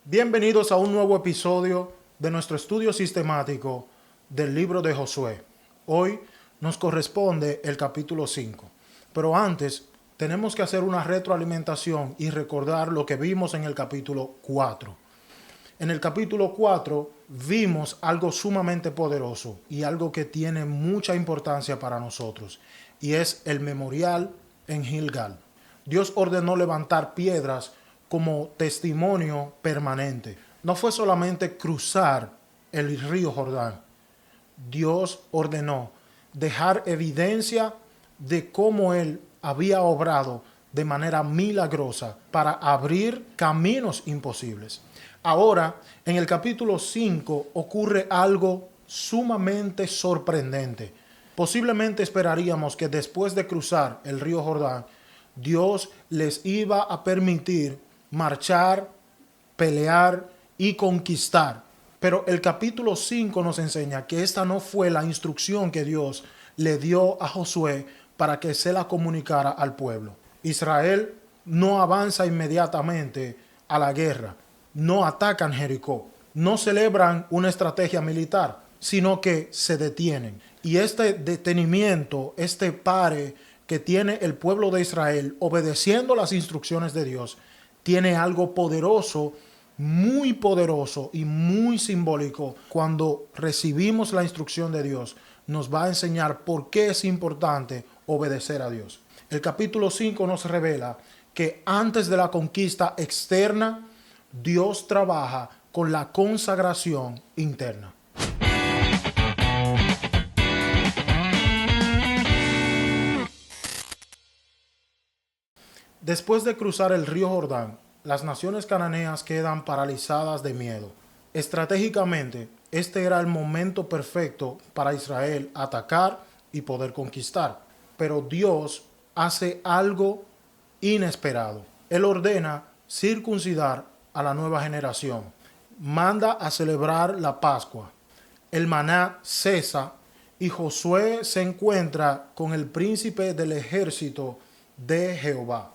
Bienvenidos a un nuevo episodio de nuestro estudio sistemático del libro de Josué. Hoy nos corresponde el capítulo 5, pero antes tenemos que hacer una retroalimentación y recordar lo que vimos en el capítulo 4. En el capítulo 4 vimos algo sumamente poderoso y algo que tiene mucha importancia para nosotros, y es el memorial en Gilgal. Dios ordenó levantar piedras como testimonio permanente. No fue solamente cruzar el río Jordán. Dios ordenó dejar evidencia de cómo Él había obrado de manera milagrosa para abrir caminos imposibles. Ahora, en el capítulo 5 ocurre algo sumamente sorprendente. Posiblemente esperaríamos que después de cruzar el río Jordán, Dios les iba a permitir marchar, pelear y conquistar. Pero el capítulo 5 nos enseña que esta no fue la instrucción que Dios le dio a Josué para que se la comunicara al pueblo. Israel no avanza inmediatamente a la guerra, no atacan Jericó, no celebran una estrategia militar, sino que se detienen. Y este detenimiento, este pare que tiene el pueblo de Israel obedeciendo las instrucciones de Dios, tiene algo poderoso y muy simbólico. Cuando recibimos la instrucción de Dios, nos va a enseñar por qué es importante obedecer a Dios. El capítulo 5 nos revela que antes de la conquista externa, Dios trabaja con la consagración interna. Después de cruzar el río Jordán, las naciones cananeas quedan paralizadas de miedo. Estratégicamente, este era el momento perfecto para Israel atacar y poder conquistar. Pero Dios hace algo inesperado. Él ordena circuncidar a la nueva generación. Manda a celebrar la Pascua. El maná cesa y Josué se encuentra con el príncipe del ejército de Jehová.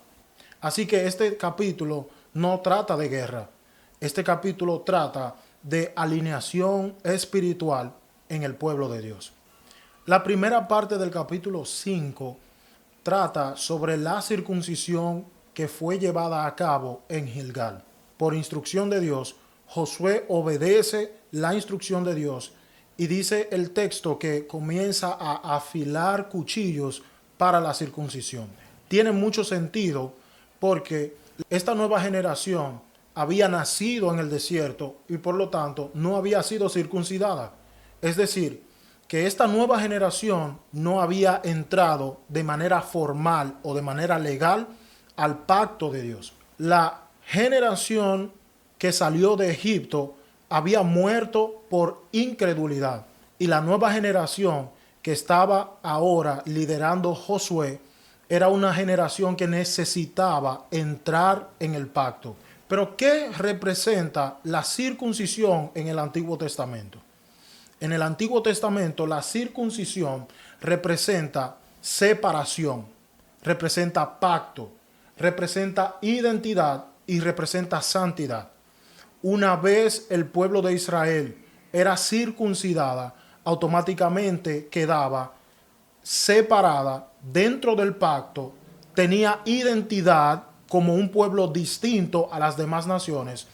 Así que este capítulo no trata de guerra. Este capítulo trata de alineación espiritual en el pueblo de Dios. La primera parte del capítulo 5 trata sobre la circuncisión que fue llevada a cabo en Gilgal. Por instrucción de Dios, Josué obedece la instrucción de Dios y dice el texto que comienza a afilar cuchillos para la circuncisión. Tiene mucho sentido porque esta nueva generación había nacido en el desierto y por lo tanto no había sido circuncidada. Es decir, que esta nueva generación no había entrado de manera formal o de manera legal al pacto de Dios. La generación que salió de Egipto había muerto por incredulidad y la nueva generación que estaba ahora liderando Josué era una generación que necesitaba entrar en el pacto. Pero ¿qué representa la circuncisión en el Antiguo Testamento? En el Antiguo Testamento la circuncisión representa separación, representa pacto, representa identidad y representa santidad. Una vez el pueblo de Israel era circuncidada, automáticamente quedaba separada dentro del pacto, tenía identidad como un pueblo distinto a las demás naciones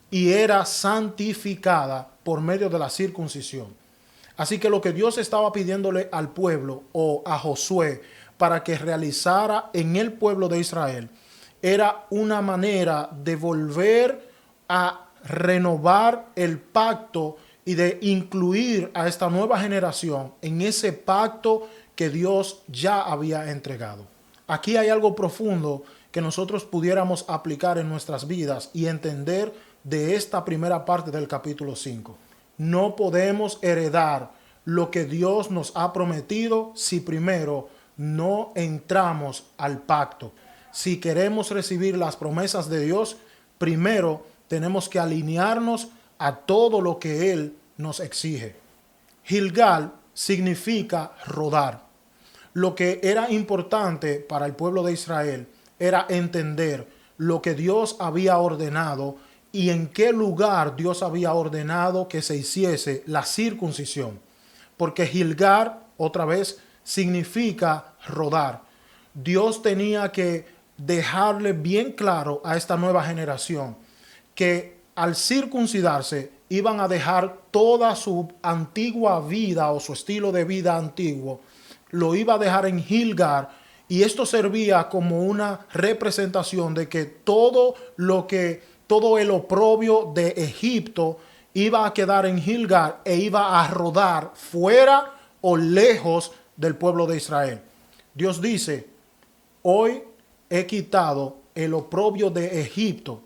y era santificada por medio de la circuncisión. Así que lo que Dios estaba pidiéndole al pueblo o a Josué para que realizara en el pueblo de Israel era una manera de volver a renovar el pacto y de incluir a esta nueva generación en ese pacto que Dios ya había entregado. Aquí hay algo profundo que nosotros pudiéramos aplicar en nuestras vidas y entender de esta primera parte del capítulo 5. No podemos heredar lo que Dios nos ha prometido si primero no entramos al pacto. Si queremos recibir las promesas de Dios, primero tenemos que alinearnos a todo lo que Él nos exige. Gilgal significa rodar. Lo que era importante para el pueblo de Israel era entender lo que Dios había ordenado y en qué lugar Dios había ordenado que se hiciese la circuncisión. Porque Gilgal, otra vez, significa rodar. Dios tenía que dejarle bien claro a esta nueva generación que al circuncidarse iban a dejar toda su antigua vida o su estilo de vida antiguo, lo iba a dejar en Gilgal, y esto servía como una representación de que todo el oprobio de Egipto iba a quedar en Gilgal e iba a rodar fuera o lejos del pueblo de Israel. Dios dice: hoy he quitado el oprobio de Egipto.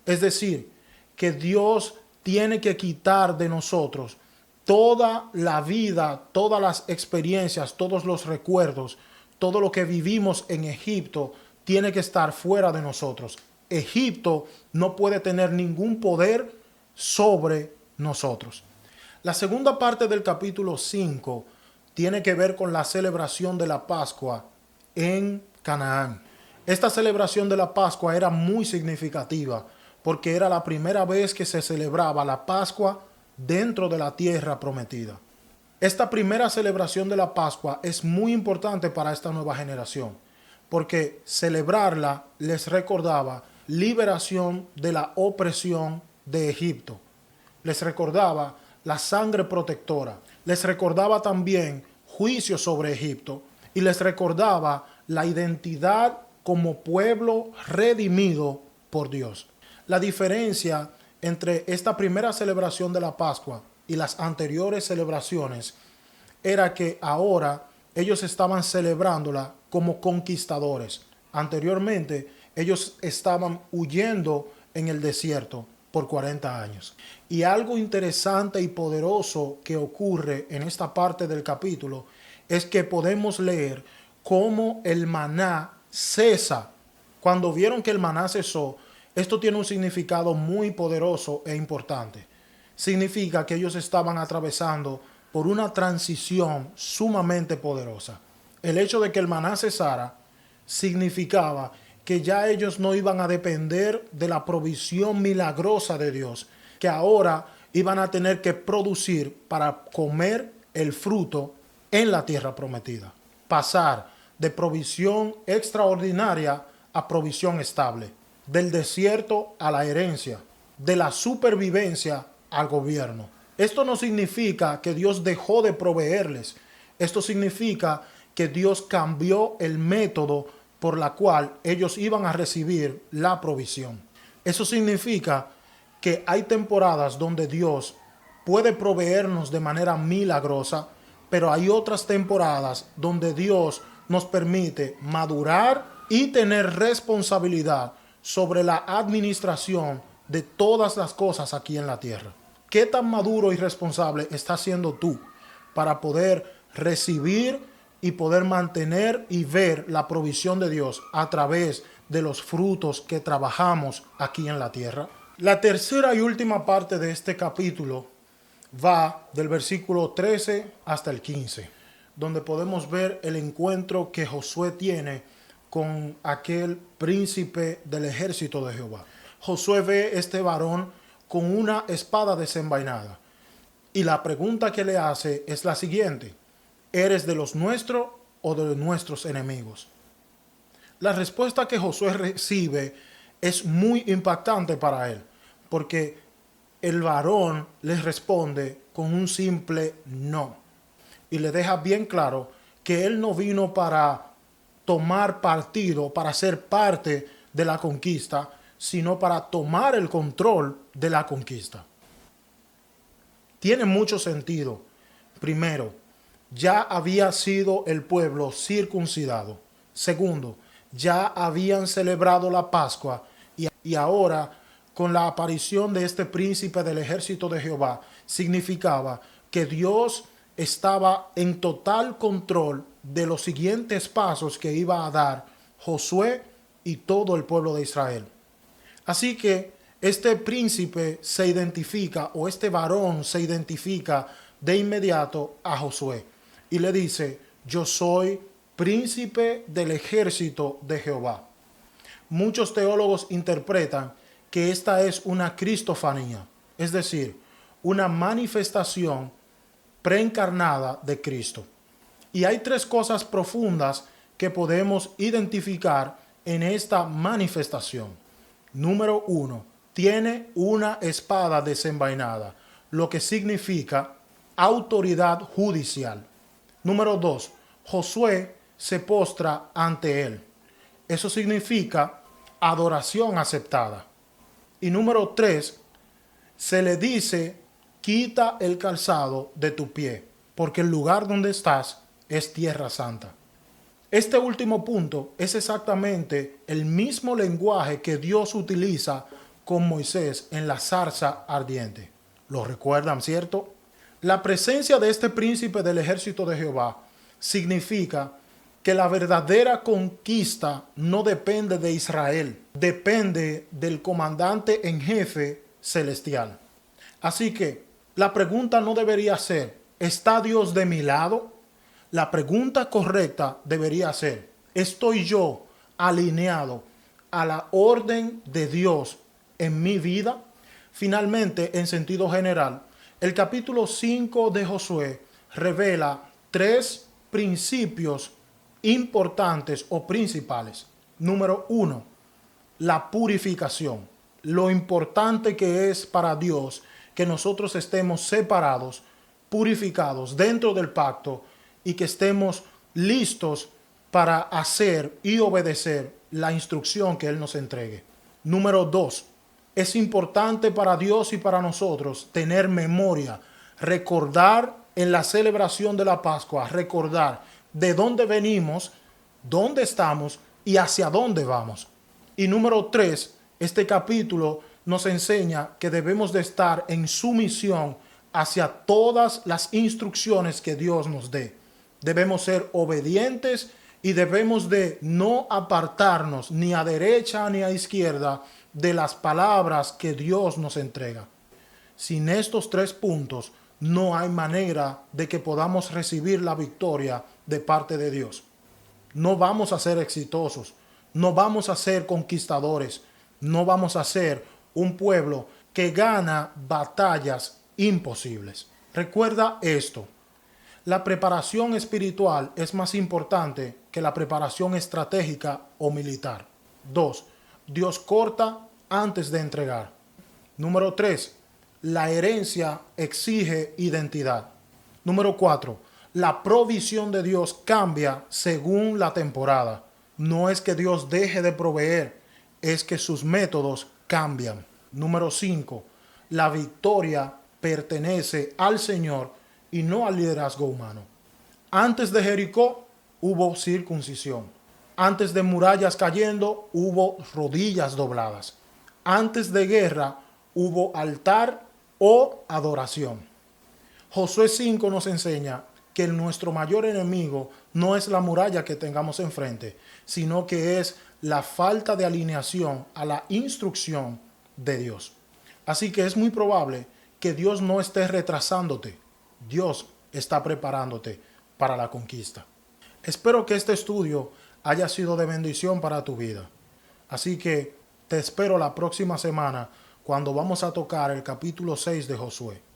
Es decir, que Dios tiene que quitar de nosotros toda la vida, todas las experiencias, todos los recuerdos, todo lo que vivimos en Egipto tiene que estar fuera de nosotros. Egipto no puede tener ningún poder sobre nosotros. La segunda parte del capítulo 5 tiene que ver con la celebración de la Pascua en Canaán. Esta celebración de la Pascua era muy significativa porque era la primera vez que se celebraba la Pascua dentro de la tierra prometida. Esta primera celebración de la Pascua es muy importante para esta nueva generación, porque celebrarla les recordaba liberación de la opresión de Egipto. Les recordaba la sangre protectora. Les recordaba también juicio sobre Egipto y les recordaba la identidad como pueblo redimido por Dios. La diferencia entre esta primera celebración de la Pascua y las anteriores celebraciones era que ahora ellos estaban celebrándola como conquistadores. Anteriormente ellos estaban huyendo en el desierto por 40 años. Y algo interesante y poderoso que ocurre en esta parte del capítulo es que podemos leer cómo el maná cesa. Cuando vieron que el maná cesó, esto tiene un significado muy poderoso e importante. Significa que ellos estaban atravesando por una transición sumamente poderosa. El hecho de que el maná cesara significaba que ya ellos no iban a depender de la provisión milagrosa de Dios, que ahora iban a tener que producir para comer el fruto en la tierra prometida. Pasar de provisión extraordinaria a provisión estable, del desierto a la herencia, de la supervivencia al gobierno. Esto no significa que Dios dejó de proveerles. Esto significa que Dios cambió el método por la cual ellos iban a recibir la provisión. Eso significa que hay temporadas donde Dios puede proveernos de manera milagrosa, pero hay otras temporadas donde Dios nos permite madurar y tener responsabilidad sobre la administración de todas las cosas aquí en la tierra. ¿Qué tan maduro y responsable estás siendo tú para poder recibir y poder mantener y ver la provisión de Dios a través de los frutos que trabajamos aquí en la tierra? La tercera y última parte de este capítulo va del versículo 13 hasta el 15, donde podemos ver el encuentro que Josué tiene con aquel príncipe del ejército de Jehová. Josué ve a este varón con una espada desenvainada, y la pregunta que le hace es la siguiente: ¿eres de los nuestros o de nuestros enemigos? La respuesta que Josué recibe es muy impactante para él, porque el varón le responde con un simple no, y le deja bien claro que él no vino para tomar partido, para ser parte de la conquista, sino para tomar el control de la conquista. Tiene mucho sentido. Primero, ya había sido el pueblo circuncidado. Segundo, ya habían celebrado la Pascua y ahora, con la aparición de este príncipe del ejército de Jehová, significaba que Dios estaba en total control de los siguientes pasos que iba a dar Josué y todo el pueblo de Israel. Así que este príncipe se identifica, o este varón se identifica de inmediato a Josué y le dice: yo soy príncipe del ejército de Jehová. Muchos teólogos interpretan que esta es una cristofanía, es decir, una manifestación preencarnada de Cristo. Y hay tres cosas profundas que podemos identificar en esta manifestación. Número 1, tiene una espada desenvainada, lo que significa autoridad judicial. Número 2, Josué se postra ante él. Eso significa adoración aceptada. Y número 3, se le dice, quita el calzado de tu pie, porque el lugar donde estás es tierra santa. Este último punto es exactamente el mismo lenguaje que Dios utiliza con Moisés en la zarza ardiente. ¿Lo recuerdan, cierto? La presencia de este príncipe del ejército de Jehová significa que la verdadera conquista no depende de Israel, depende del comandante en jefe celestial. Así que la pregunta no debería ser, ¿está Dios de mi lado? La pregunta correcta debería ser, ¿estoy yo alineado a la orden de Dios en mi vida? Finalmente, en sentido general, el capítulo 5 de Josué revela tres principios importantes o principales. Número 1, la purificación. Lo importante que es para Dios que nosotros estemos separados, purificados dentro del pacto y que estemos listos para hacer y obedecer la instrucción que Él nos entregue. Número 2, es importante para Dios y para nosotros tener memoria, recordar en la celebración de la Pascua, recordar de dónde venimos, dónde estamos y hacia dónde vamos. Y número 3, este capítulo nos enseña que debemos de estar en sumisión hacia todas las instrucciones que Dios nos dé. Debemos ser obedientes y debemos de no apartarnos ni a derecha ni a izquierda de las palabras que Dios nos entrega. Sin estos tres puntos, no hay manera de que podamos recibir la victoria de parte de Dios. No vamos a ser exitosos, no vamos a ser conquistadores, no vamos a ser un pueblo que gana batallas imposibles. Recuerda esto, la preparación espiritual es más importante que la preparación estratégica o militar. 2, Dios corta antes de entregar. Número 3, la herencia exige identidad. Número 4, la provisión de Dios cambia según la temporada. No es que Dios deje de proveer, es que sus métodos cambian. Número 5, la victoria pertenece al Señor y no al liderazgo humano. Antes de Jericó hubo circuncisión. Antes de murallas cayendo hubo rodillas dobladas. Antes de guerra hubo altar o adoración. Josué 5 nos enseña que nuestro mayor enemigo no es la muralla que tengamos enfrente, sino que es la falta de alineación a la instrucción de Dios. Así que es muy probable que Dios no esté retrasándote. Dios está preparándote para la conquista. Espero que este estudio haya sido de bendición para tu vida. Así que te espero la próxima semana cuando vamos a tocar el capítulo 6 de Josué.